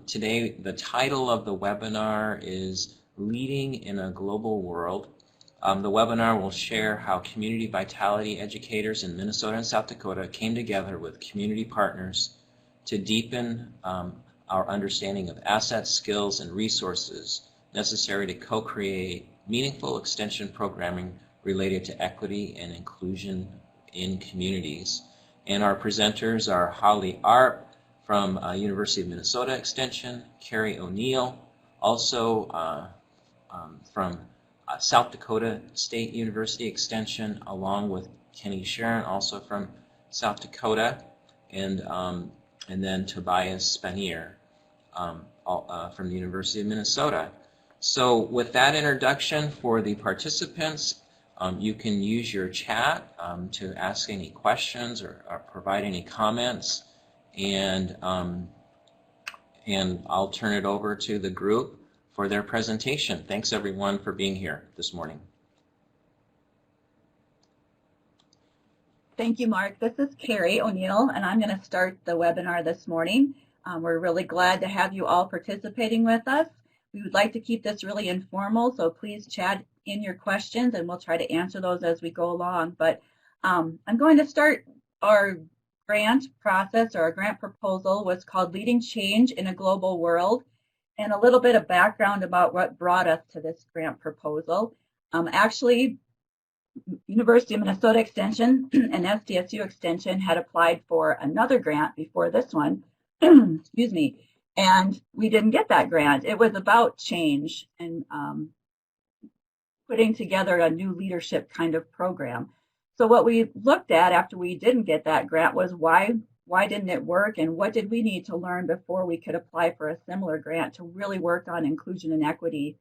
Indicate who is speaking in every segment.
Speaker 1: Today, the title of the webinar is Leading in a Global World. The webinar will share how community vitality educators in Minnesota and South Dakota came together with community partners to deepen our understanding of assets, skills, and resources necessary to co-create meaningful extension programming related to equity and inclusion in communities. And our presenters are Holli from University of Minnesota Extension, Kari O'Neill, also from South Dakota State University Extension, along with Sherin, also from South Dakota, and then Tobias Spanier from the University of Minnesota. So with that introduction for the participants, you can use your chat to ask any questions or provide any comments, and I'll turn it over to the group for their presentation. Thanks everyone for being here this morning.
Speaker 2: Thank you, Mark. This is Kari O'Neill, and I'm going to start the webinar this morning. We're really glad to have you all participating with us. We would like to keep this really informal, so please chat in your questions and we'll try to answer those as we go along. But I'm going to start our grant process, or our grant proposal was called Leading Change in a Global World, and a little bit of background about what brought us to this grant proposal. Actually, University of Minnesota Extension and SDSU Extension had applied for another grant before this one, excuse me, and we didn't get that grant. It was about change and putting together a new leadership kind of program. So what we looked at after we didn't get that grant was why didn't it work, and what did we need to learn before we could apply for a similar grant to really work on inclusion and equity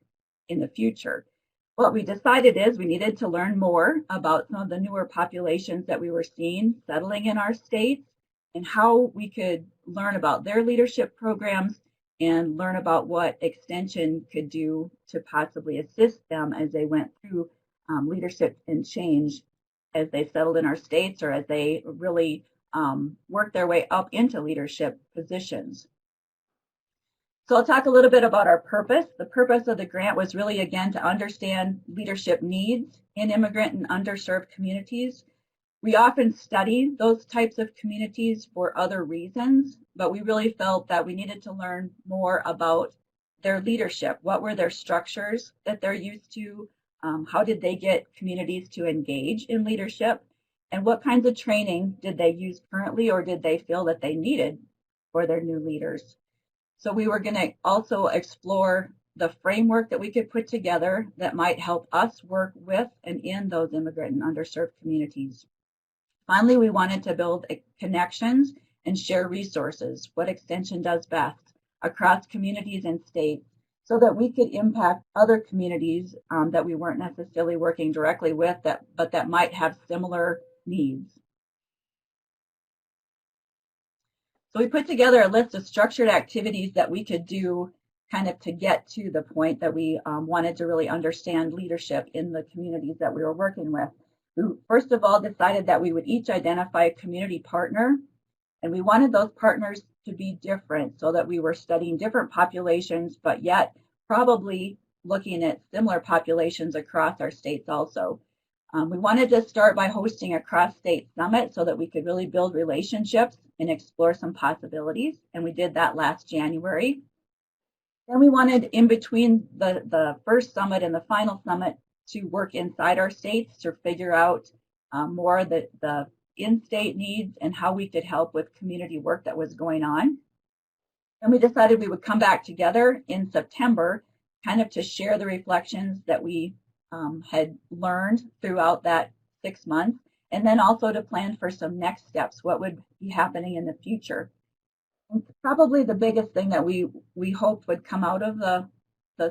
Speaker 2: in the future. What we decided is we needed to learn more about some of the newer populations that we were seeing settling in our states, and how we could learn about their leadership programs and learn about what Extension could do to possibly assist them as they went through leadership and change as they settled in our states, or as they really worked their way up into leadership positions. So I'll talk a little bit about our purpose. The purpose of the grant was really, again, to understand leadership needs in immigrant and underserved communities. We often study those types of communities for other reasons, but we really felt that we needed to learn more about their leadership. What were their structures that they're used to? How did they get communities to engage in leadership? And what kinds of training did they use currently, or did they feel that they needed for their new leaders? So we were going to also explore the framework that we could put together that might help us work with and in those immigrant and underserved communities. Finally, we wanted to build connections and share resources, what Extension does best, across communities and states, so that we could impact other communities that we weren't necessarily working directly with, but that might have similar needs. So we put together a list of structured activities that we could do kind of to get to the point that we wanted to really understand leadership in the communities that we were working with. We first of all decided that we would each identify a community partner, and we wanted those partners to be different so that we were studying different populations, but yet probably looking at similar populations across our states also. We wanted to start by hosting a cross-state summit so that we could really build relationships and explore some possibilities, and we did that last January. Then we wanted, in between the first summit and the final summit, to work inside our states to figure out more of the in-state needs and how we could help with community work that was going on. And we decided we would come back together in September, kind of to share the reflections that we had learned throughout that 6 months, and then also to plan for some next steps, what would be happening in the future. And probably the biggest thing that we hoped would come out of the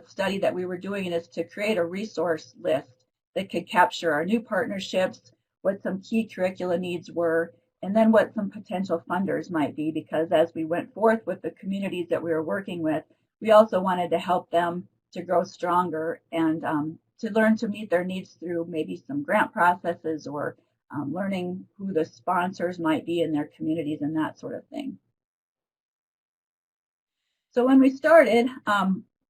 Speaker 2: study that we were doing is to create a resource list that could capture our new partnerships, what some key curricula needs were, and then what some potential funders might be, because as we went forth with the communities that we were working with, we also wanted to help them to grow stronger and to learn to meet their needs through maybe some grant processes or learning who the sponsors might be in their communities and that sort of thing. So when we started,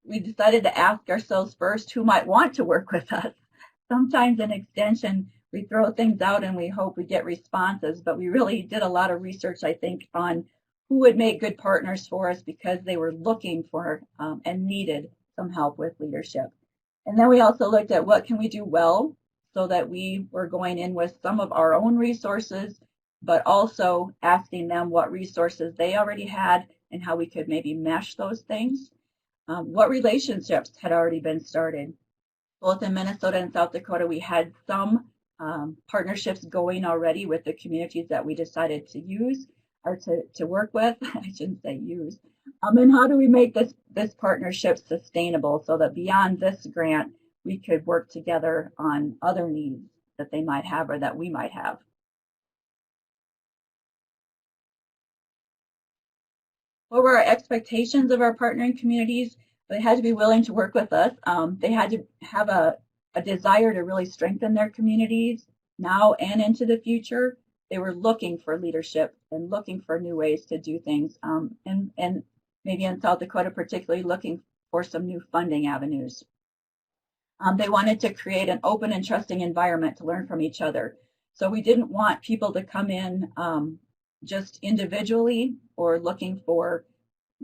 Speaker 2: we decided to ask ourselves first who might want to work with us. Sometimes in extension, we throw things out and we hope we get responses, but we really did a lot of research, I think, on who would make good partners for us because they were looking for and needed some help with leadership. And then we also looked at what can we do well, so that we were going in with some of our own resources, but also asking them what resources they already had and how we could maybe mesh those things. What relationships had already been started. Both in Minnesota and South Dakota, we had some partnerships going already with the communities that we decided to use or to work with. I shouldn't say use. And how do we make this partnership sustainable so that beyond this grant, we could work together on other needs that they might have or that we might have. What were our expectations of our partnering communities? They had to be willing to work with us. They had to have a desire to really strengthen their communities now and into the future. They were looking for leadership and looking for new ways to do things. And maybe in South Dakota particularly looking for some new funding avenues. They wanted to create an open and trusting environment to learn from each other. So we didn't want people to come in just individually or looking for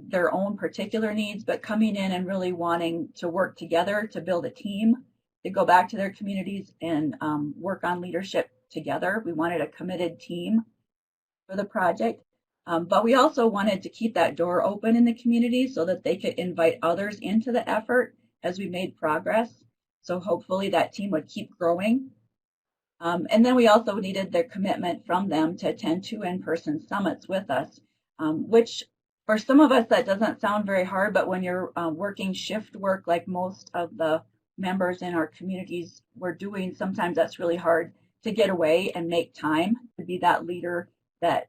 Speaker 2: their own particular needs, but coming in and really wanting to work together to build a team, to go back to their communities and work on leadership together. We wanted a committed team for the project, but we also wanted to keep that door open in the community so that they could invite others into the effort as we made progress. So hopefully that team would keep growing. And then we also needed their commitment from them to attend 2 in-person summits with us, which for some of us that doesn't sound very hard, but when you're working shift work like most of the members in our communities were doing, sometimes that's really hard to get away and make time to be that leader that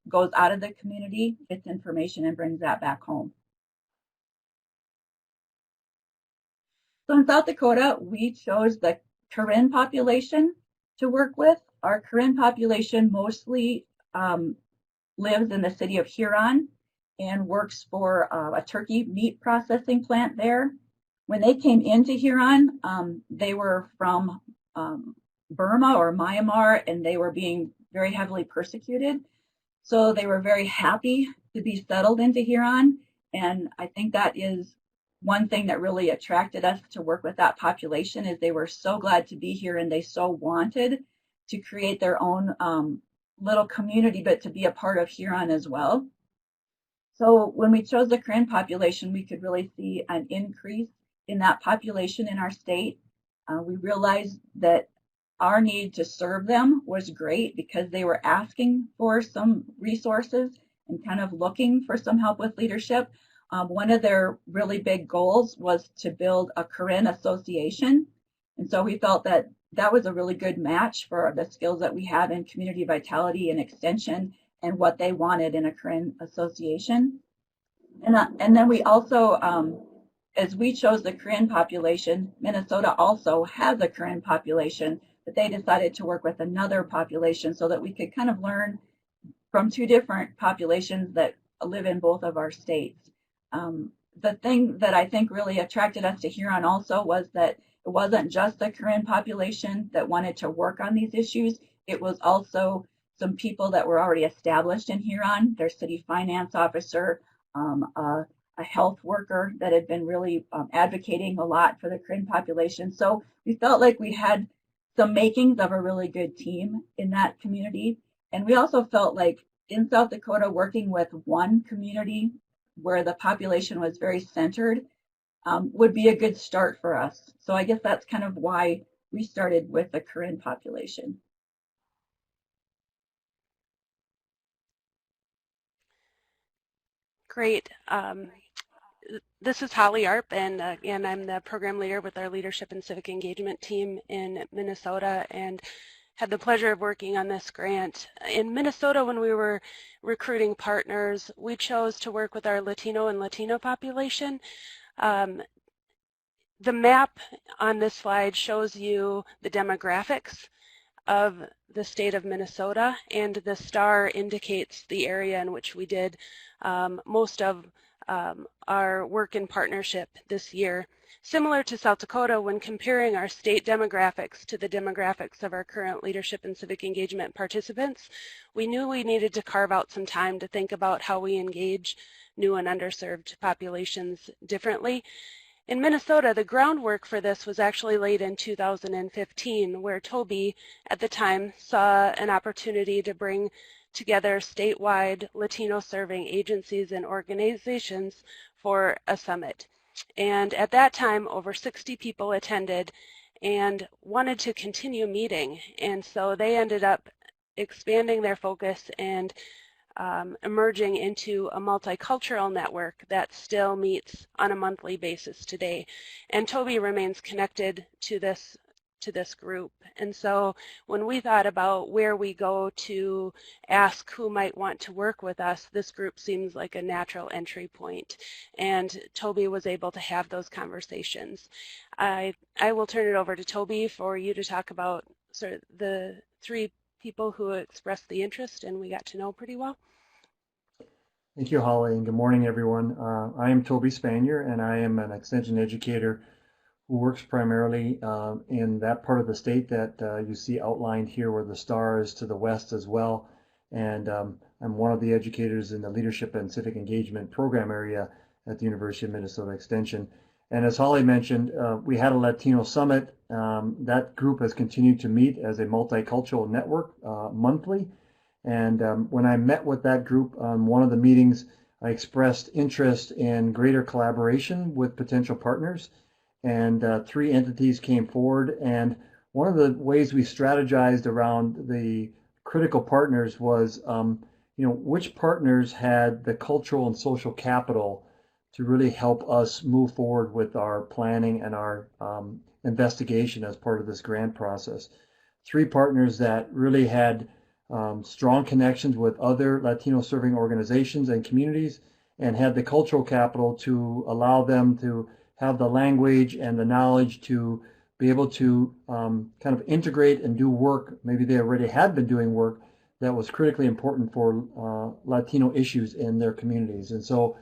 Speaker 2: goes out of the community, gets information and brings that back home. So in South Dakota, we chose the Karen population to work with. Our Karen population mostly lives in the city of Huron and works for a turkey meat processing plant there. When they came into Huron, they were from Burma or Myanmar, and they were being very heavily persecuted. So they were very happy to be settled into Huron, and I think that is one thing that really attracted us to work with that population is they were so glad to be here and they so wanted to create their own little community, but to be a part of Huron as well. So when we chose the Karen population, we could really see an increase in that population in our state. We realized that our need to serve them was great because they were asking for some resources and kind of looking for some help with leadership. One of their really big goals was to build a Karen association. And so we felt that that was a really good match for the skills that we have in community vitality and extension and what they wanted in a Karen association. And then we also, as we chose the Karen population, Minnesota also has a Karen population, but they decided to work with another population so that we could kind of learn from 2 different populations that live in both of our states. The thing that I think really attracted us to Huron also was that it wasn't just the Karen population that wanted to work on these issues. It was also some people that were already established in Huron, their city finance officer, a health worker that had been really advocating a lot for the Karen population. So we felt like we had some makings of a really good team in that community. And we also felt like in South Dakota, working with one community where the population was very centered would be a good start for us. So I guess that's kind of why we started with the Karen population.
Speaker 3: Great. This is Holli Arp, and I'm the program leader with our Leadership and Civic Engagement team in Minnesota, and had the pleasure of working on this grant. In Minnesota, when we were recruiting partners, we chose to work with our Latino and Latino population. The map on this slide shows you the demographics of the state of Minnesota, and the star indicates the area in which we did most of our work in partnership this year. Similar to South Dakota, when comparing our state demographics to the demographics of our current leadership and civic engagement participants, we knew we needed to carve out some time to think about how we engage new and underserved populations differently. In Minnesota, the groundwork for this was actually laid in 2015, where Toby, at the time, saw an opportunity to bring together statewide Latino-serving agencies and organizations for a summit. And at that time, over 60 people attended and wanted to continue meeting. And so they ended up expanding their focus and emerging into a multicultural network that still meets on a monthly basis today. And Toby remains connected to this group. And so when we thought about where we go to ask who might want to work with us, this group seems like a natural entry point. And Toby was able to have those conversations. I will turn it over to Toby for you to talk about sort of the three people who expressed the interest and we got to know pretty well.
Speaker 4: Thank you, Holly, and good morning, everyone. I am Toby Spanier, and I am an extension educator who works primarily in that part of the state that you see outlined here where the star is to the west as well. And I'm one of the educators in the Leadership and Civic Engagement program area at the University of Minnesota Extension. And as Holly mentioned, we had a Latino summit. That group has continued to meet as a multicultural network monthly. And when I met with that group on one of the meetings, I expressed interest in greater collaboration with potential partners. And three entities came forward. And one of the ways we strategized around the critical partners was, which partners had the cultural and social capital to really help us move forward with our planning and our investigation as part of this grant process. Three partners that really had strong connections with other Latino serving organizations and communities and had the cultural capital to allow them to have the language and the knowledge to be able to kind of integrate and do work. Maybe they already had been doing work that was critically important for Latino issues in their communities. And so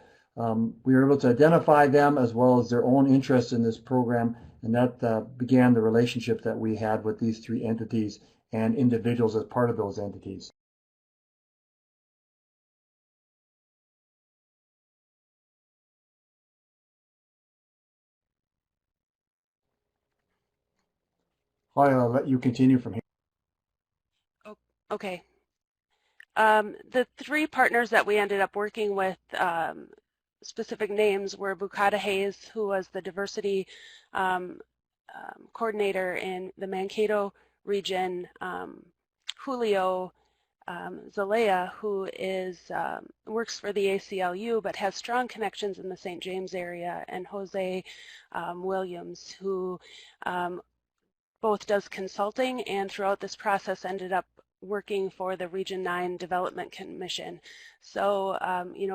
Speaker 4: we were able to identify them as well as their own interest in this program, and that began the relationship that we had with these three entities and individuals as part of those entities. I'll let you continue from here.
Speaker 3: Okay. The three partners that we ended up working with, specific names were Bukata Hayes, who was the diversity coordinator in the Mankato region, Julio Zalea, who works for the ACLU but has strong connections in the St. James area, and Jose Williams, who both does consulting and throughout this process ended up working for the Region 9 Development Commission. So,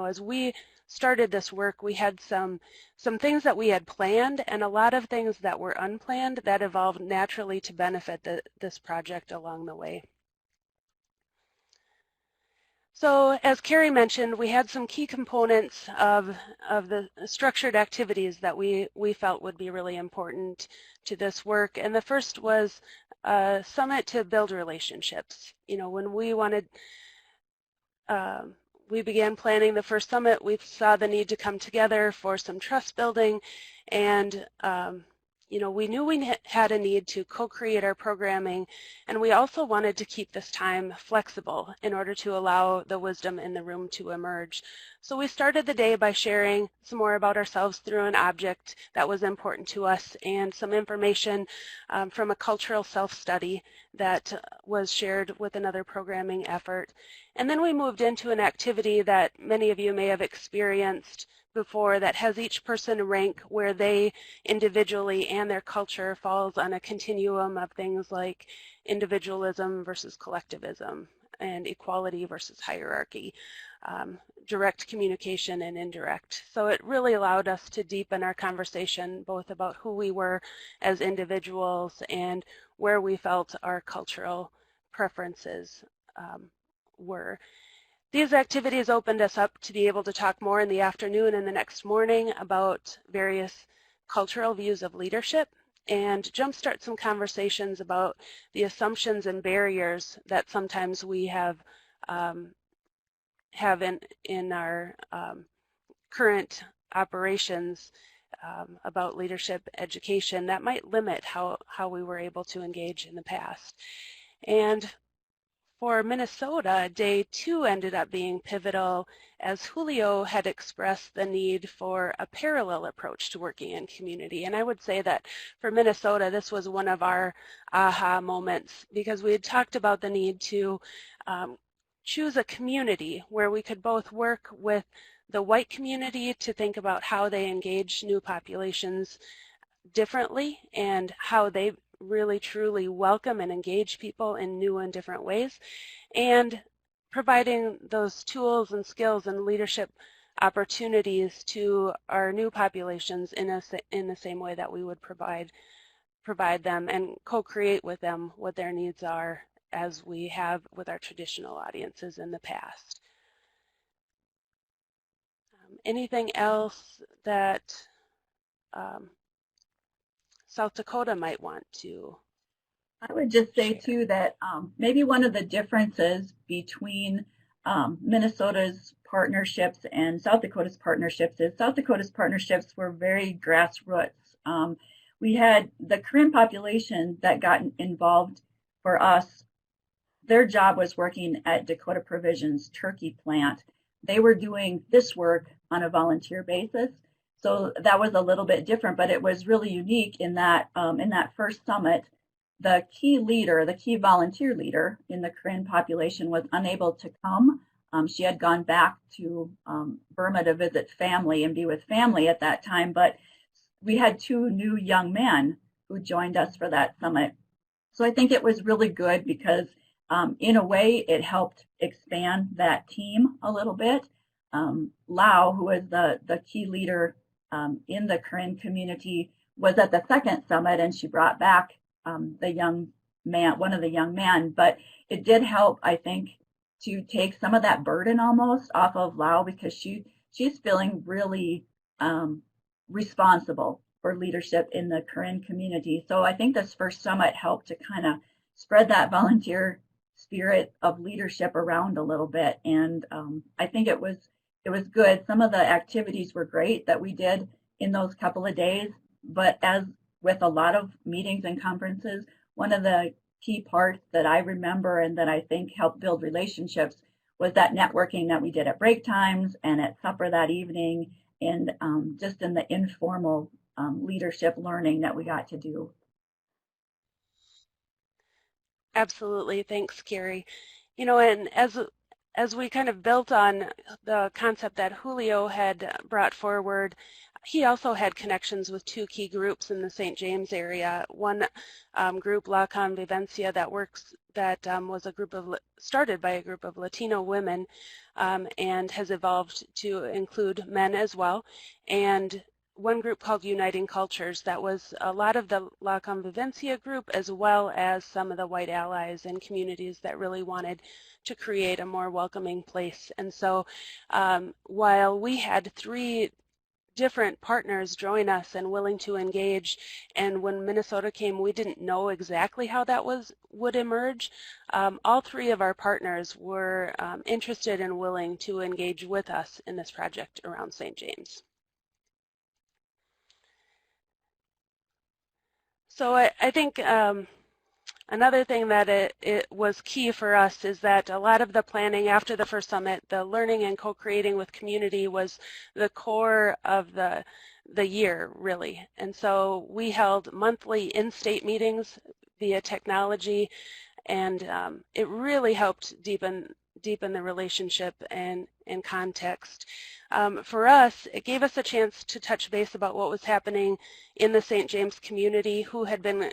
Speaker 3: as we started this work, we had some things that we had planned and a lot of things that were unplanned that evolved naturally to benefit this project along the way. So as Kari mentioned, we had some key components of the structured activities that we felt would be really important to this work. And the first was a summit to build relationships. When we began planning the first summit, we saw the need to come together for some trust building, and we knew we had a need to co-create our programming, and we also wanted to keep this time flexible in order to allow the wisdom in the room to emerge. So we started the day by sharing some more about ourselves through an object that was important to us and some information from a cultural self-study that was shared with another programming effort. And then we moved into an activity that many of you may have experienced before that has each person rank where they individually and their culture falls on a continuum of things like individualism versus collectivism and equality versus hierarchy, direct communication and indirect. So it really allowed us to deepen our conversation both about who we were as individuals and where we felt our cultural preferences were. These activities opened us up to be able to talk more in the afternoon and the next morning about various cultural views of leadership and jumpstart some conversations about the assumptions and barriers that sometimes we have in our current operations about leadership education that might limit how we were able to engage in the past. And for Minnesota, day 2 ended up being pivotal as Julio had expressed the need for a parallel approach to working in community. And I would say that for Minnesota, this was one of our aha moments because we had talked about the need to choose a community where we could both work with the white community to think about how they engage new populations differently and how they really truly welcome and engage people in new and different ways, and providing those tools and skills and leadership opportunities to our new populations in the same way that we would provide them and co-create with them what their needs are as we have with our traditional audiences in the past. Anything else that South Dakota might want to?
Speaker 2: I would just say
Speaker 3: share.
Speaker 2: too that maybe one of the differences between Minnesota's partnerships and South Dakota's partnerships is South Dakota's partnerships were very grassroots. We had the Karen population that got involved for us. Their job was working at Dakota Provisions turkey plant. They were doing this work on a volunteer basis. So that was a little bit different, but it was really unique in that first summit, the key leader, the key volunteer leader in the Karen population was unable to come. She had gone back to Burma to visit family and be with family at that time, but we had 2 new young men who joined us for that summit. So I think it was really good because in a way it helped expand that team a little bit. Lau, who was the key leader in the Karen community, was at the second summit, and she brought back the young man, one of the young men. But it did help, I think, to take some of that burden almost off of Lau because she's feeling really responsible for leadership in the Karen community. So I think this first summit helped to kind of spread that volunteer spirit of leadership around a little bit, and I think it was good. Some of the activities were great that we did in those couple of days, but as with a lot of meetings and conferences, one of the key parts that I remember and that I think helped build relationships was that networking that we did at break times and at supper that evening, and just in the informal leadership learning that we got to do.
Speaker 3: Absolutely. Thanks, Kari. You know, and as we kind of built on the concept that Julio had brought forward, he also had connections with 2 key groups in the St. James area. One group, La Convivencia, that was a group started by a group of Latino women and has evolved to include men as well. And one group called Uniting Cultures that was a lot of the La Convivencia group as well as some of the white allies and communities that really wanted to create a more welcoming place. And so while we had 3 different partners join us and willing to engage, and when Minnesota came we didn't know exactly how that would emerge, all 3 of our partners were interested and willing to engage with us in this project around St. James. So I think another thing that it was key for us is that a lot of the planning after the first summit, the learning and co-creating with community was the core of the year, really. And so we held monthly in-state meetings via technology, and it really helped deepen the relationship and context. For us, it gave us a chance to touch base about what was happening in the St. James community, who had been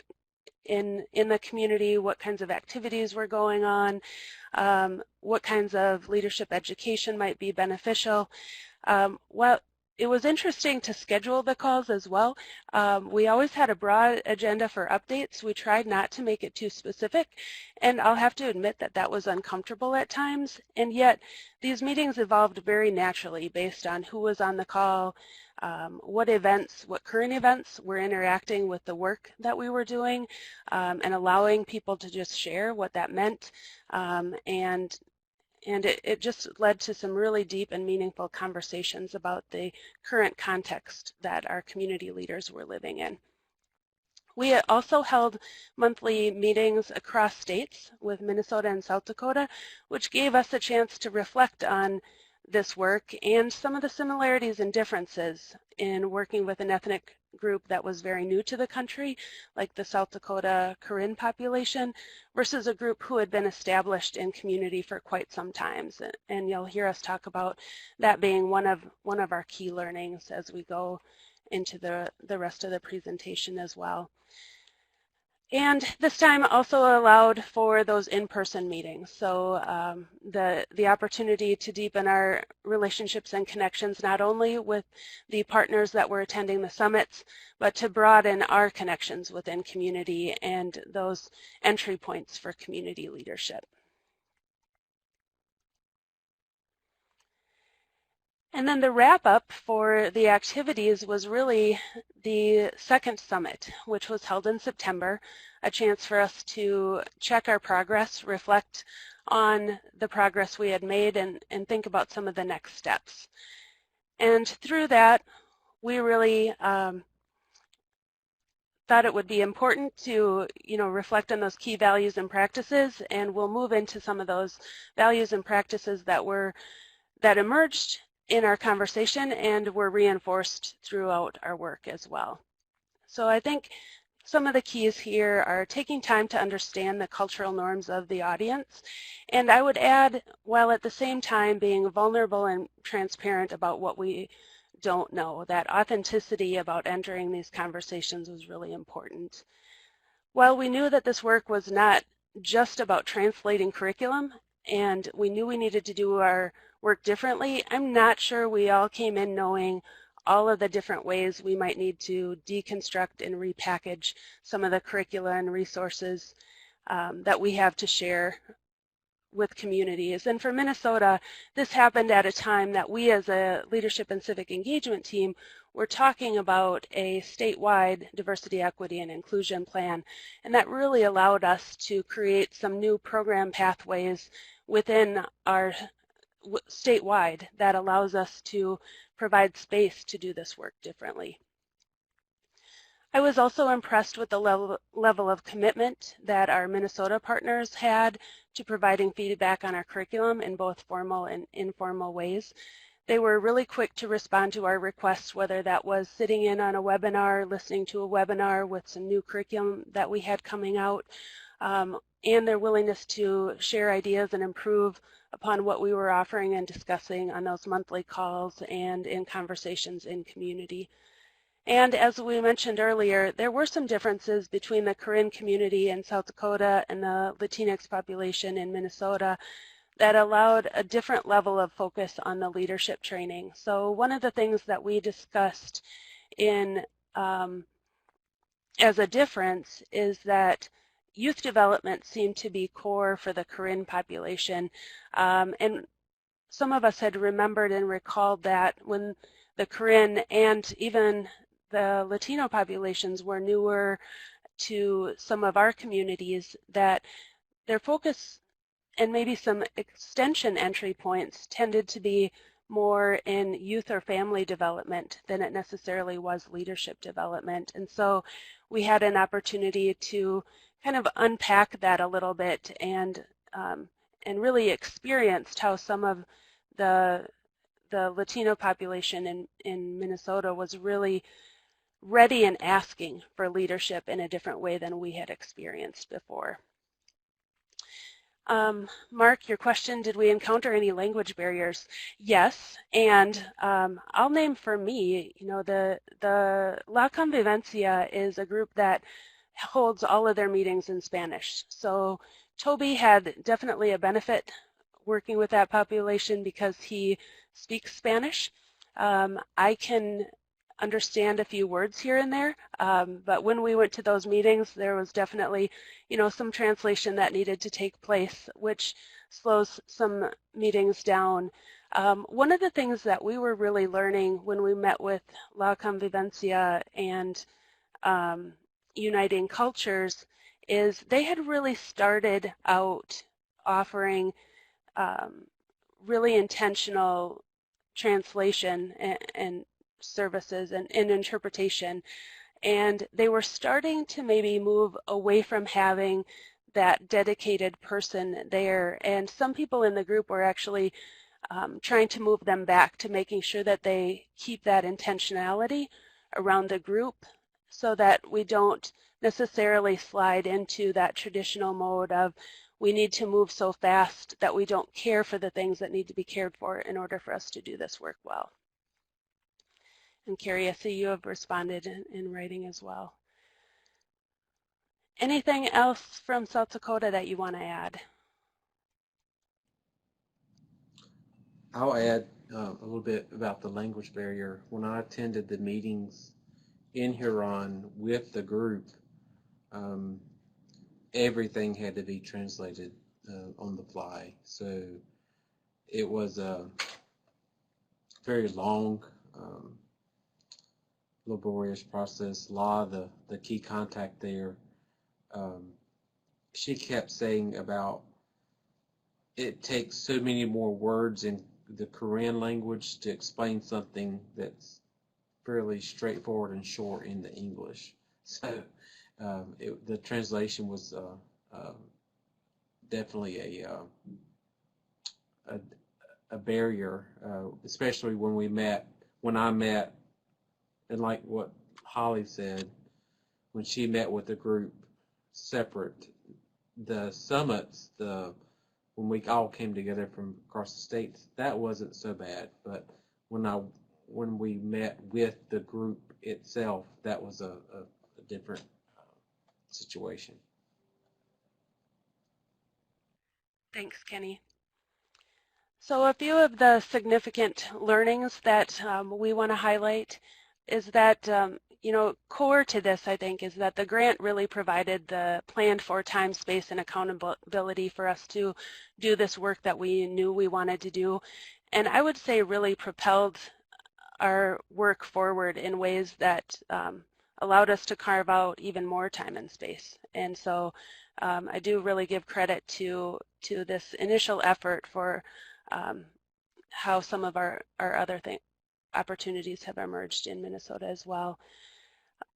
Speaker 3: in the community, what kinds of activities were going on, what kinds of leadership education might be beneficial. it was interesting to schedule the calls as well. We always had a broad agenda for updates. We tried not to make it too specific, and I'll have to admit that that was uncomfortable at times, and yet these meetings evolved very naturally based on who was on the call, what current events were interacting with the work that we were doing, and allowing people to just share what that meant, and it just led to some really deep and meaningful conversations about the current context that our community leaders were living in. We also held monthly meetings across states with Minnesota and South Dakota, which gave us a chance to reflect on this work and some of the similarities and differences in working with an ethnic group that was very new to the country, like the South Dakota Karen population, versus a group who had been established in community for quite some time. And you'll hear us talk about that being one of our key learnings as we go into the rest of the presentation as well. And this time also allowed for those in-person meetings. So the opportunity to deepen our relationships and connections, not only with the partners that were attending the summits, but to broaden our connections within community and those entry points for community leadership. And then the wrap-up for the activities was really the second summit, which was held in September, a chance for us to check our progress, reflect on the progress we had made, and think about some of the next steps. And through that, we really thought it would be important to reflect on those key values and practices, and we'll move into some of those values and practices that emerged in our conversation and were reinforced throughout our work as well. So I think some of the keys here are taking time to understand the cultural norms of the audience, and I would add, while at the same time being vulnerable and transparent about what we don't know, that authenticity about entering these conversations was really important. While we knew that this work was not just about translating curriculum, and we knew we needed to do our work differently, I'm not sure we all came in knowing all of the different ways we might need to deconstruct and repackage some of the curricula and resources that we have to share with communities. And for Minnesota, this happened at a time that we as a leadership and civic engagement team were talking about a statewide diversity, equity, and inclusion plan. And that really allowed us to create some new program pathways within our statewide that allows us to provide space to do this work differently. I was also impressed with the level of commitment that our Minnesota partners had to providing feedback on our curriculum in both formal and informal ways. They were really quick to respond to our requests, whether that was sitting in on a webinar, listening to a webinar with some new curriculum that we had coming out, and their willingness to share ideas and improve upon what we were offering and discussing on those monthly calls and in conversations in community. And as we mentioned earlier, there were some differences between the Karen community in South Dakota and the Latinx population in Minnesota that allowed a different level of focus on the leadership training. So one of the things that we discussed in as a difference is that youth development seemed to be core for the Karen population. And some of us had remembered and recalled that when the Karen and even the Latino populations were newer to some of our communities, that their focus and maybe some extension entry points tended to be more in youth or family development than it necessarily was leadership development. And so we had an opportunity to kind of unpack that a little bit and really experienced how some of the Latino population in Minnesota was really ready and asking for leadership in a different way than we had experienced before. Mark, your question, did we encounter any language barriers? Yes, and I'll name for me, the La Convivencia is a group that holds all of their meetings in Spanish. So Toby had definitely a benefit working with that population because he speaks Spanish. I can understand a few words here and there, but when we went to those meetings, there was definitely, some translation that needed to take place, which slows some meetings down. One of the things that we were really learning when we met with La Convivencia and Uniting Cultures is they had really started out offering really intentional translation and services and interpretation, and they were starting to maybe move away from having that dedicated person there, and some people in the group were actually trying to move them back to making sure that they keep that intentionality around the group so that we don't necessarily slide into that traditional mode of we need to move so fast that we don't care for the things that need to be cared for in order for us to do this work well. And Kari, I see you have responded in writing as well. Anything else from South Dakota that you want to add?
Speaker 5: I'll add a little bit about the language barrier. When I attended the meetings in Huron with the group, everything had to be translated on the fly. So it was a very long, laborious process. La, the key contact there, she kept saying about it takes so many more words in the Korean language to explain something that's fairly straightforward and short in the English. So the translation was definitely a barrier, especially when I met, and like what Holli said, when she met with the group separate, the summits, when we all came together from across the states, that wasn't so bad. But when we met with the group itself, that was a different situation.
Speaker 3: Thanks, Kenny. So a few of the significant learnings that we want to highlight is that, core to this, I think, is that the grant really provided the planned for time, space, and accountability for us to do this work that we knew we wanted to do. And I would say really propelled our work forward in ways that allowed us to carve out even more time and space. And so I do really give credit to this initial effort for how some of our other opportunities have emerged in Minnesota as well.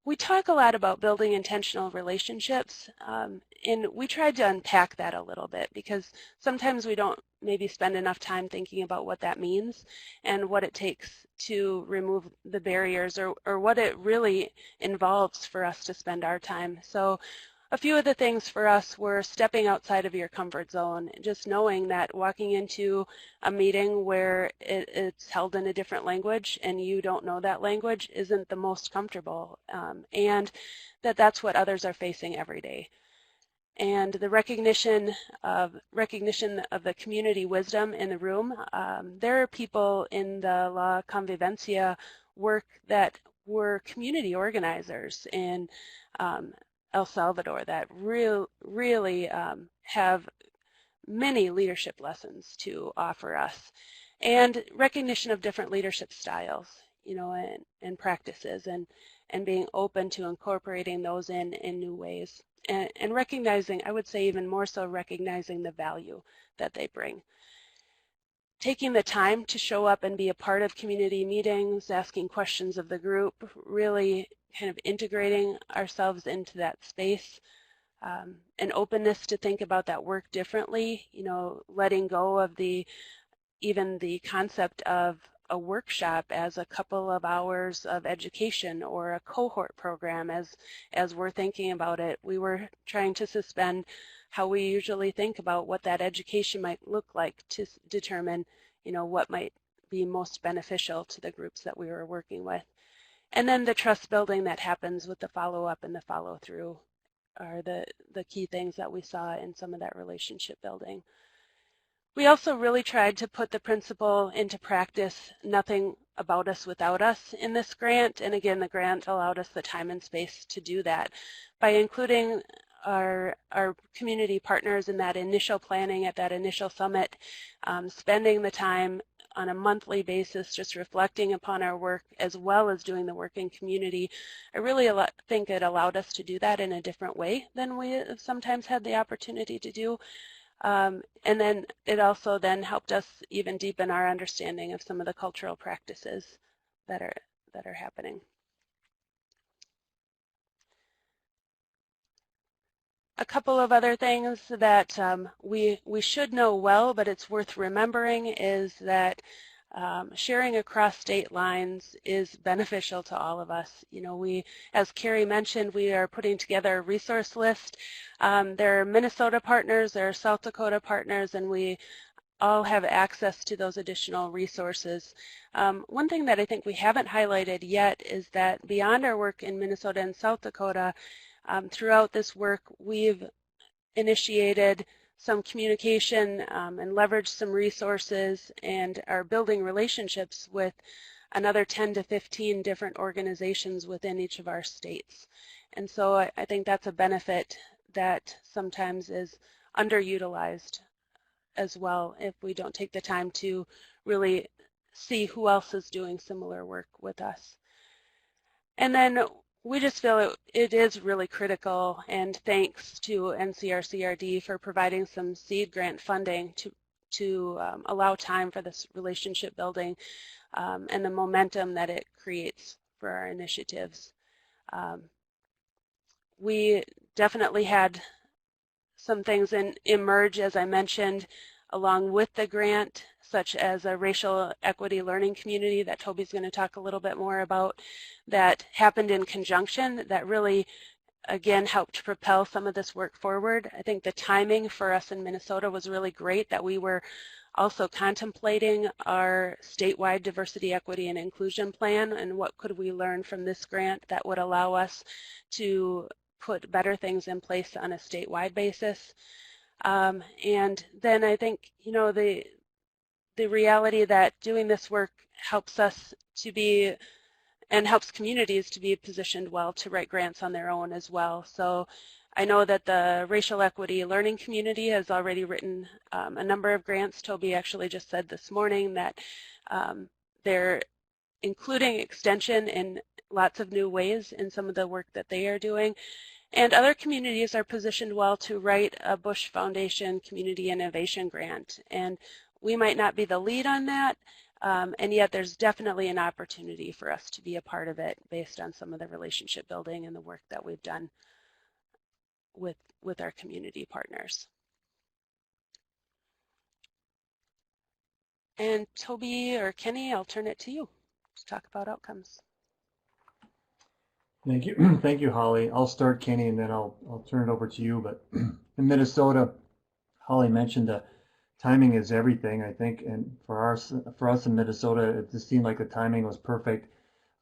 Speaker 3: We talk a lot about building intentional relationships, and we tried to unpack that a little bit because sometimes we don't maybe spend enough time thinking about what that means and what it takes to remove the barriers or what it really involves for us to spend our time. So a few of the things for us were stepping outside of your comfort zone, just knowing that walking into a meeting where it's held in a different language and you don't know that language isn't the most comfortable, and that's what others are facing every day. And the recognition of the community wisdom in the room. There are people in the La Convivencia work that were community organizers in El Salvador that really have many leadership lessons to offer us, and recognition of different leadership styles, and practices, and being open to incorporating those in new ways, and recognizing, I would say even more so, recognizing the value that they bring. Taking the time to show up and be a part of community meetings, asking questions of the group, really kind of integrating ourselves into that space, an openness to think about that work differently, letting go of even the concept of a workshop as a couple of hours of education or a cohort program as we're thinking about it. We were trying to suspend how we usually think about what that education might look like to determine, what might be most beneficial to the groups that we were working with. And then the trust building that happens with the follow-up and the follow-through are the key things that we saw in some of that relationship building. We also really tried to put the principle into practice, nothing about us without us in this grant. And again, the grant allowed us the time and space to do that. By including our community partners in that initial planning at that initial summit, spending the time on a monthly basis just reflecting upon our work as well as doing the work in community, I really think it allowed us to do that in a different way than we have sometimes had the opportunity to do. And then it also then helped us even deepen our understanding of some of the cultural practices that are happening. A couple of other things that we should know well, but it's worth remembering, is that sharing across state lines is beneficial to all of us. You know, as Kari mentioned, we are putting together a resource list. There are Minnesota partners, there are South Dakota partners, and we all have access to those additional resources. One thing that I think we haven't highlighted yet is that beyond our work in Minnesota and South Dakota, throughout this work, we've initiated some communication and leveraged some resources and are building relationships with another 10 to 15 different organizations within each of our states. And so I think that's a benefit that sometimes is underutilized as well if we don't take the time to really see who else is doing similar work with us. And then we just feel it is really critical, and thanks to NCRCRD for providing some seed grant funding to allow time for this relationship building and the momentum that it creates for our initiatives. We definitely had some things emerge, as I mentioned, along with the grant, such as a racial equity learning community that Toby's going to talk a little bit more about, that happened in conjunction that really, again, helped propel some of this work forward. I think the timing for us in Minnesota was really great, that we were also contemplating our statewide diversity, equity, and inclusion plan, and what could we learn from this grant that would allow us to put better things in place on a statewide basis. And then I think, you know, the reality that doing this work helps us to be, and helps communities to be positioned well to write grants on their own as well. So I know that the racial equity learning community has already written a number of grants. Toby actually just said this morning that they're including extension in lots of new ways in some of the work that they are doing. And other communities are positioned well to write a Bush Foundation Community Innovation Grant. And we might not be the lead on that, and yet there's definitely an opportunity for us to be a part of it based on some of the relationship building and the work that we've done with our community partners. And Toby or Kenny, I'll turn it to you to talk about outcomes.
Speaker 4: Thank you. Thank you, Holly. I'll start, Kenny, and then I'll turn it over to you. But in Minnesota, Holly mentioned that timing is everything, I think, and for us in Minnesota, it just seemed like the timing was perfect.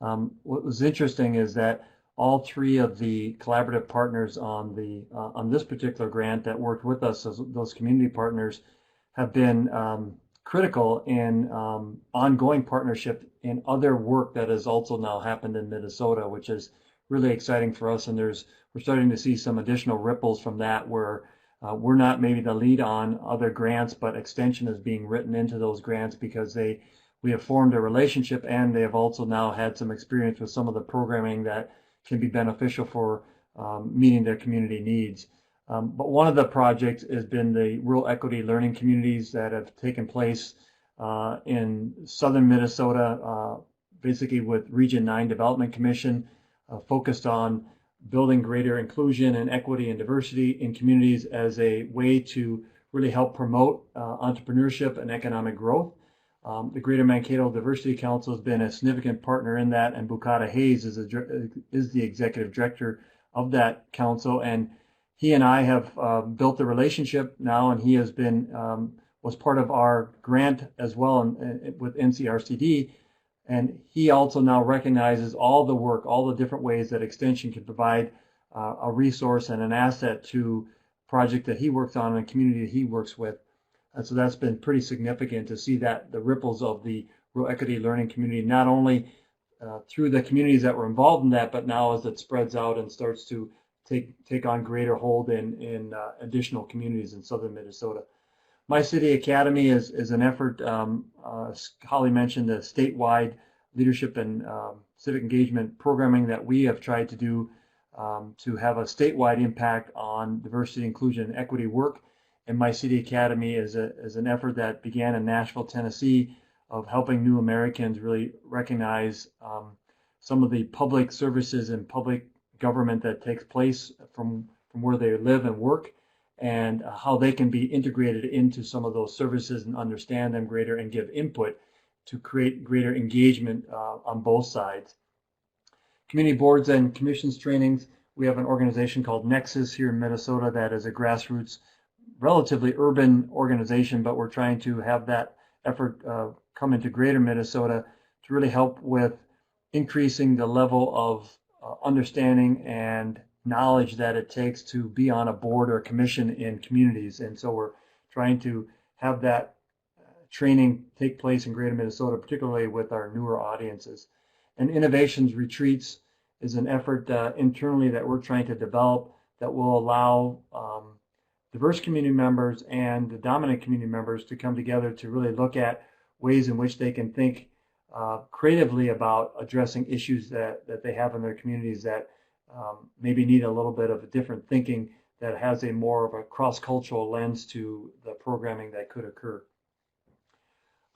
Speaker 4: What was interesting is that all three of the collaborative partners on this particular grant that worked with us, those community partners, have been critical in ongoing partnership in other work that has also now happened in Minnesota, which is really exciting for us. And we're starting to see some additional ripples from that, where we're not maybe the lead on other grants, but extension is being written into those grants because we have formed a relationship, and they have also now had some experience with some of the programming that can be beneficial for meeting their community needs. But one of the projects has been the rural equity learning communities that have taken place in southern Minnesota, basically with Region 9 Development Commission, focused on building greater inclusion and equity and diversity in communities as a way to really help promote entrepreneurship and economic growth. The Greater Mankato Diversity Council has been a significant partner in that, and Bukata Hayes is the executive director of that council. And he and I have built a relationship now, and he has been was part of our grant as well with NCRCD. And he also now recognizes all the work, all the different ways that Extension can provide a resource and an asset to a project that he works on and a community that he works with. And so that's been pretty significant to see that the ripples of the rural equity learning community, not only through the communities that were involved in that, but now as it spreads out and starts to take on greater hold in additional communities in southern Minnesota. My City Academy is an effort, Holly mentioned, the statewide leadership and civic engagement programming that we have tried to do to have a statewide impact on diversity, inclusion, and equity work. And My City Academy is an effort that began in Nashville, Tennessee, of helping new Americans really recognize some of the public services and public government that takes place from where they live and work, and how they can be integrated into some of those services and understand them greater and give input to create greater engagement on both sides. Community boards and commissions trainings. We have an organization called Nexus here in Minnesota that is a grassroots, relatively urban organization, but we're trying to have that effort come into greater Minnesota to really help with increasing the level of understanding and knowledge that it takes to be on a board or a commission in communities. And so we're trying to have that training take place in greater Minnesota, particularly with our newer audiences. And Innovations Retreats is an effort internally that we're trying to develop that will allow diverse community members and the dominant community members to come together to really look at ways in which they can think creatively about addressing issues that they have in their communities that maybe need a little bit of a different thinking that has a more of a cross-cultural lens to the programming that could occur.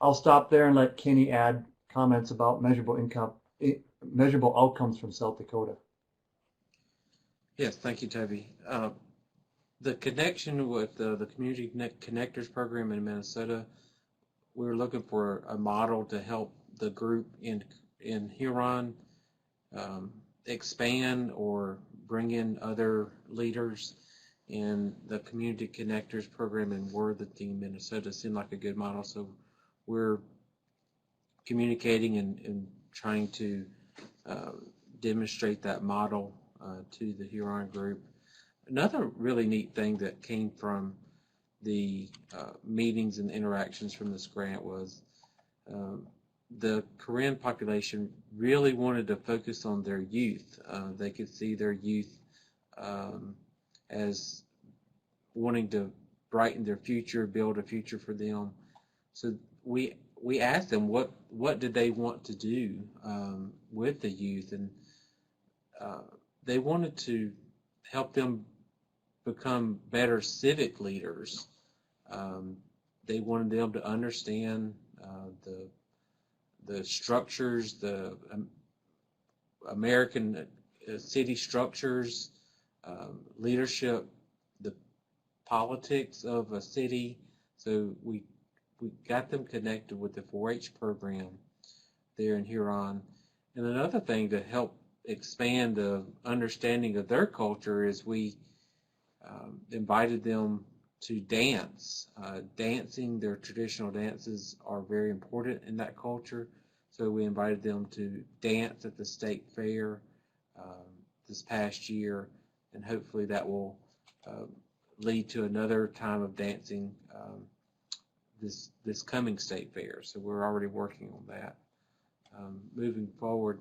Speaker 4: I'll stop there and let Kenny add comments about measurable outcomes from South Dakota.
Speaker 5: Yes, thank you, Toby. The connection with the Community Connectors program in Minnesota, we were looking for a model to help the group in Huron expand or bring in other leaders in the Community Connectors program in Worthington, Minnesota. Seemed like a good model, so we're communicating and trying to demonstrate that model to the Huron group. Another really neat thing that came from the meetings and interactions from this grant was the Karen population really wanted to focus on their youth. They could see their youth as wanting to brighten their future, build a future for them. So we asked them what did they want to do with the youth, and they wanted to help them become better civic leaders. They wanted them to understand the structures, the American city structures, leadership, the politics of a city. So we got them connected with the 4-H program there in Huron. And another thing to help expand the understanding of their culture is we invited them to dance. Dancing, their traditional dances are very important in that culture. So we invited them to dance at the state fair this past year, and hopefully that will lead to another time of dancing this coming state fair. So we're already working on that. Moving forward,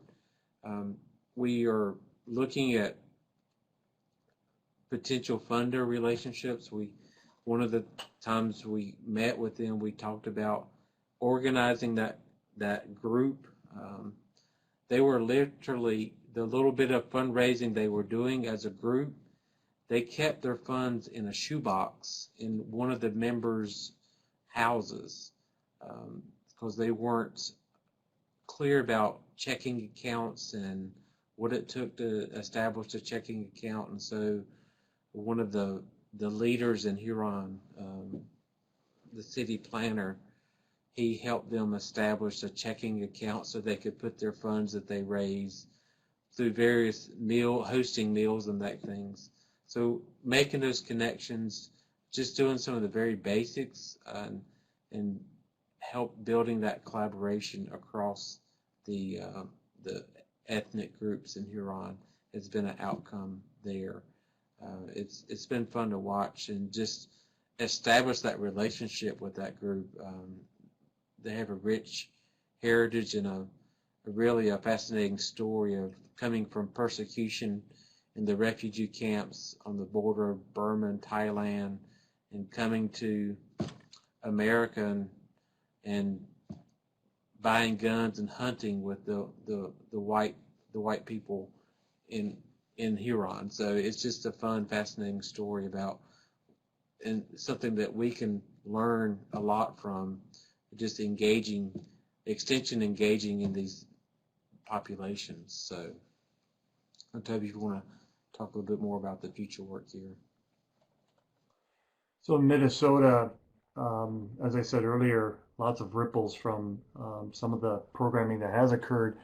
Speaker 5: we are looking at potential funder relationships. One of the times we met with them, we talked about organizing that group. They were literally, the little bit of fundraising they were doing as a group, they kept their funds in a shoebox in one of the members' houses because they weren't clear about checking accounts and what it took to establish a checking account. And so one of the leaders in Huron, the city planner, he helped them establish a checking account so they could put their funds that they raise through various hosting meals and that things. So making those connections, just doing some of the very basics and help building that collaboration across the ethnic groups in Huron has been an outcome there. It's been fun to watch and just establish that relationship with that group. They have a rich heritage and a really a fascinating story of coming from persecution in the refugee camps on the border of Burma and Thailand, and coming to America and buying guns and hunting with the white people in Huron. So it's just a fun, fascinating story about, and something that we can learn a lot from, just extension engaging in these populations. So, Toby, if you want to talk a little bit more about the future work here.
Speaker 4: So in Minnesota, as I said earlier, lots of ripples from some of the programming that has occurred.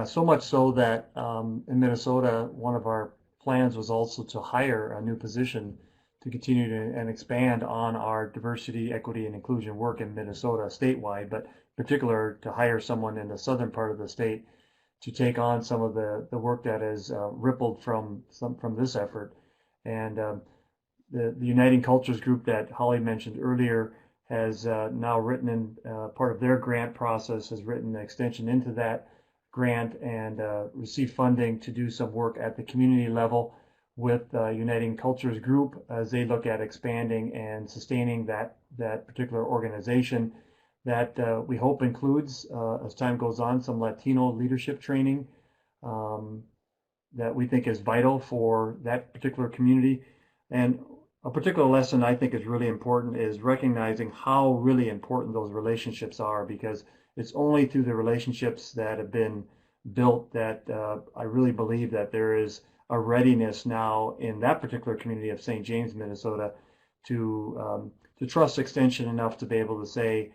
Speaker 4: So much so that in Minnesota, one of our plans was also to hire a new position to continue to and expand on our diversity, equity, and inclusion work in Minnesota statewide, but in particular to hire someone in the southern part of the state to take on some of the work that has rippled from this effort. And the Uniting Cultures group that Holli mentioned earlier has now written in part of their grant process, has written an extension into that grant and received funding to do some work at the community level with Uniting Cultures group as they look at expanding and sustaining that particular organization that we hope includes, as time goes on, some Latino leadership training that we think is vital for that particular community. And a particular lesson I think is really important is recognizing how really important those relationships are, because it's only through the relationships that have been built that I really believe that there is a readiness now in that particular community of St. James, Minnesota, to trust Extension enough to be able to say,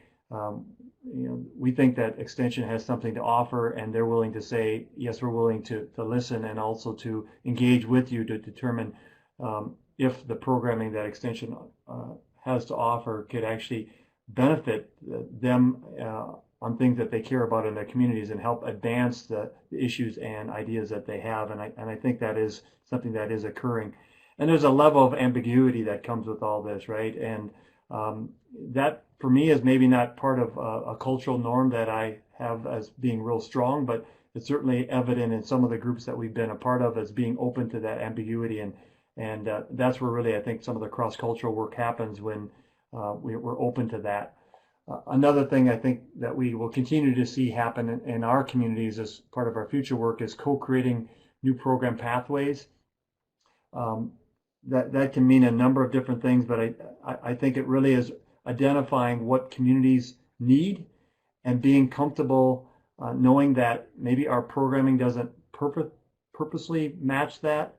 Speaker 4: we think that Extension has something to offer, and they're willing to say, yes, we're willing to listen and also to engage with you to determine if the programming that Extension has to offer could actually benefit them on things that they care about in their communities and help advance the issues and ideas that they have. And I think that is something that is occurring. And there's a level of ambiguity that comes with all this, right? And that, for me, is maybe not part of a cultural norm that I have as being real strong, but it's certainly evident in some of the groups that we've been a part of as being open to that ambiguity. And that's where really I think some of the cross-cultural work happens, when we're open to that. Another thing I think that we will continue to see happen in our communities as part of our future work is co-creating new program pathways. That can mean a number of different things, but I think it really is identifying what communities need and being comfortable knowing that maybe our programming doesn't purposely match that,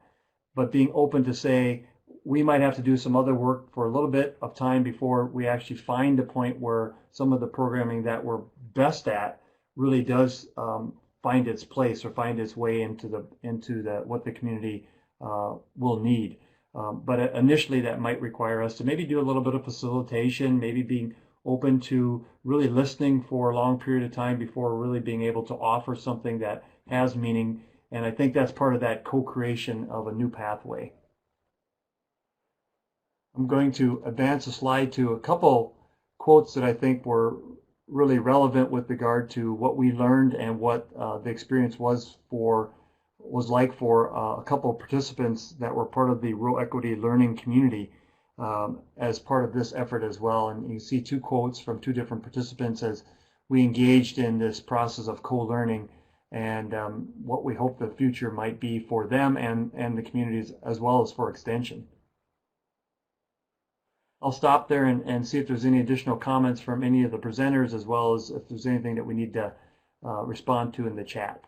Speaker 4: but being open to say, we might have to do some other work for a little bit of time before we actually find a point where some of the programming that we're best at really does find its place or find its way into what the community will need. But initially that might require us to maybe do a little bit of facilitation, maybe being open to really listening for a long period of time before really being able to offer something that has meaning. And I think that's part of that co-creation of a new pathway. I'm going to advance a slide to a couple quotes that I think were really relevant with regard to what we learned and what the experience was like for a couple of participants that were part of the Rural Equity Learning community as part of this effort as well. And you see two quotes from two different participants as we engaged in this process of co-learning and what we hope the future might be for them and the communities as well as for Extension. I'll stop there and see if there's any additional comments from any of the presenters, as well as if there's anything that we need to respond to in the chat.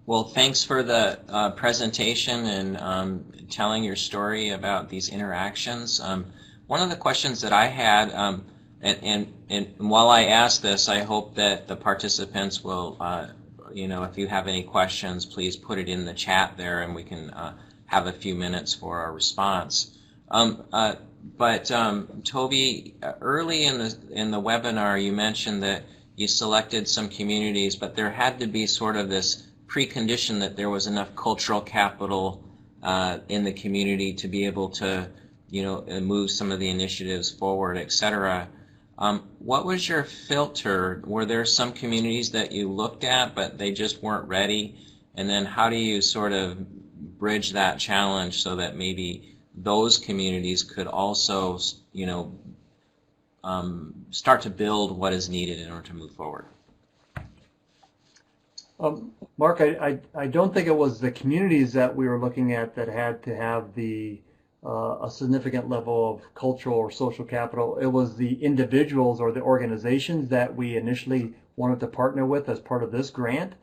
Speaker 1: Well, thanks for the presentation and telling your story about these interactions. One of the questions that I had, and while I ask this, I hope that the participants will, if you have any questions, please put it in the chat there, and we can have a few minutes for a response. But Toby, early in the webinar, you mentioned that you selected some communities, but there had to be sort of this precondition that there was enough cultural capital in the community to be able to, move some of the initiatives forward, et cetera. What was your filter? Were there some communities that you looked at but they just weren't ready? And then how do you sort of bridge that challenge so that maybe those communities could also, you know, start to build what is needed in order to move forward?
Speaker 4: Mark, I don't think it was the communities that we were looking at that had to have a significant level of cultural or social capital. It was the individuals or the organizations that we initially wanted to partner with as part of this grant.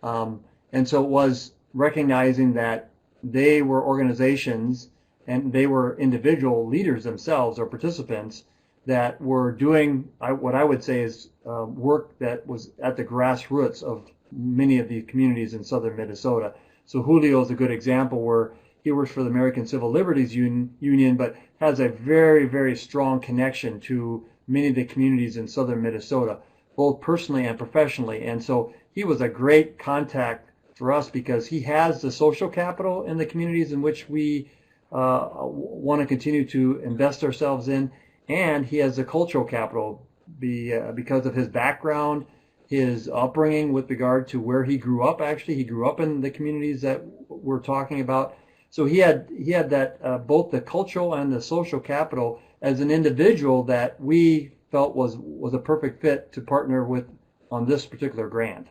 Speaker 4: And so it was recognizing that they were organizations and they were individual leaders themselves or participants that were doing what I would say is work that was at the grassroots of many of the communities in southern Minnesota. So Julio is a good example where he works for the American Civil Liberties Union, but has a very, very strong connection to many of the communities in southern Minnesota, both personally and professionally. And so he was a great contact for us because he has the social capital in the communities in which we want to continue to invest ourselves in, and he has the cultural capital because of his background, his upbringing with regard to where he grew up. Actually, he grew up in the communities that we're talking about. So he had that both the cultural and the social capital as an individual that we felt was a perfect fit to partner with on this particular grant.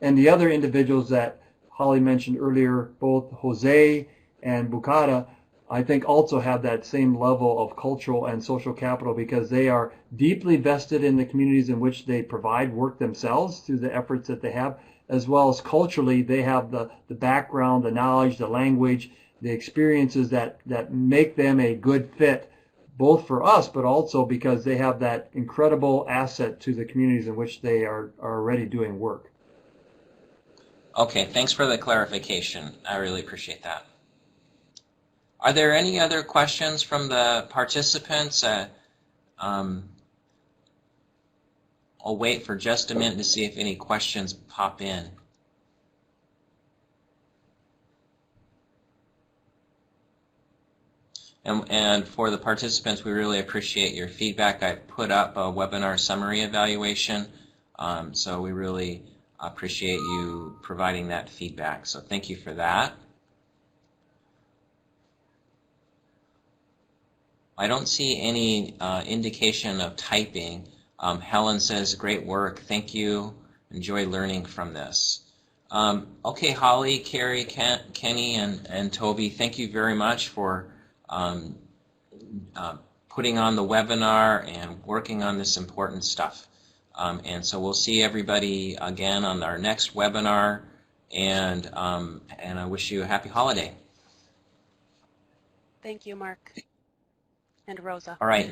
Speaker 4: And the other individuals that Holly mentioned earlier, both Jose and Bukata, I think also have that same level of cultural and social capital because they are deeply vested in the communities in which they provide work themselves through the efforts that they have, as well as culturally they have the background, the knowledge, the language, the experiences that make them a good fit both for us but also because they have that incredible asset to the communities in which they are already doing work.
Speaker 1: Okay, thanks for the clarification. I really appreciate that. Are there any other questions from the participants? I'll wait for just a minute to see if any questions pop in. And for the participants, we really appreciate your feedback. I put up a webinar summary evaluation, so we really appreciate you providing that feedback. So thank you for that. I don't see any indication of typing. Helen says, great work, thank you, enjoy learning from this. Okay, Holly, Kari, Kenny, and Toby, thank you very much for putting on the webinar and working on this important stuff. And so we'll see everybody again on our next webinar, and I wish you a happy holiday.
Speaker 3: Thank you, Mark and Rosa.
Speaker 1: All right.